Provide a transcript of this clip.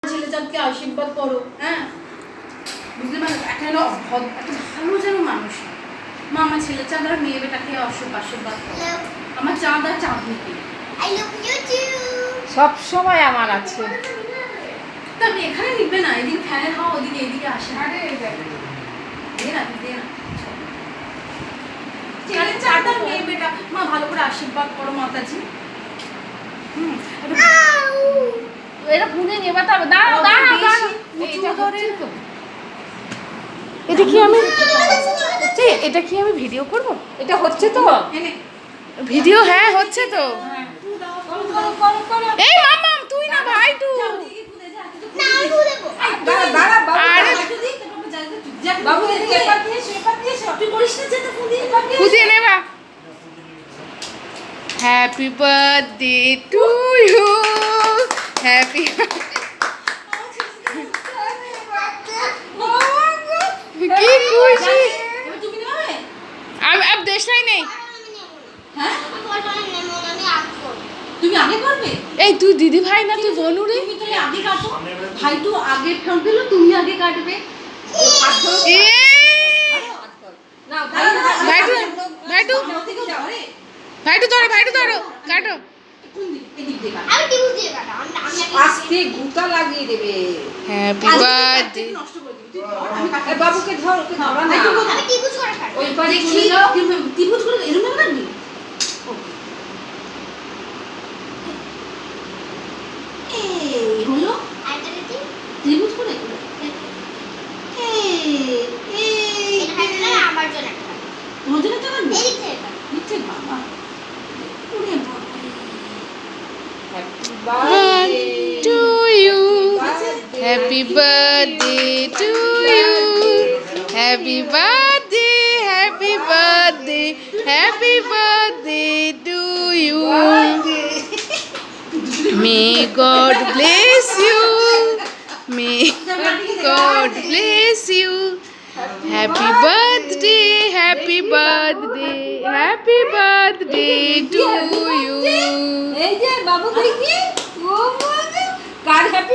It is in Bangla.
ছেলেচাঁদকে আশীর্বাদ করো, হ্যাঁ বুঝতে পারো, একটা ভালো যেন মানুষ। মা আমার ছেলেচাঁদ আর মেয়ে বেটাকে আশীর্বাদ করো, আমার চাঁদ আর চাঁদনিকে। সব সময় আমার আছে। তা আপনি এখানে নিবে না, এদিকে ফ্যানের হাওয়া ওদিকে এদিকে আসে না। চাঁদ আর মেয়ে বেটা, মা ভালো করে আশীর্বাদ করো মাতাজি। এটা ফোনে নেবাতে হবে। দাঁড়াও দাঁড়াও দাঁড়াও, এটা কি আমি এটা কি আমি ভিডিও করব? এটা হচ্ছে তো ভিডিও? হ্যাঁ হচ্ছে তো। এই মাম্মা তুই না ভাই তুই। খুদিয়ে নেবা। Happy birthday to you, happy কি খুশি। अब দেশলাই নেই। হ্যাঁ তুমি আগে করবে? এই তুই দিদি ভাই না তুই বনু রে। তুমি তাহলে আগে কাটো, ভাই তো আগে ফোন দিল, তুমি আগে কাটবে। এ ভাইটু ভাইটু ভাইটু ধরো, ভাইটু ধরো, কাটো। আজকে গুতা লাগিয়ে দেবে। Happy birthday. বাবুকে ধর, ওকে ধরা না। ওই পারে ছিল ত্রিভুজ করে এরকম কাটবি। এই হলো ত্রিভুজ করে আমার জন্য একটা তোমার জন্য তো কাটবি। এই থেকে নিচে বাবা ওরে বাবা। To you, happy birthday to you, happy birthday, happy birthday, happy birthday to you. May God bless you, may God bless you. Happy birthday, happy birthday, happy birthday to you. এই যে বাবু দেখি ও কার হ্যাপি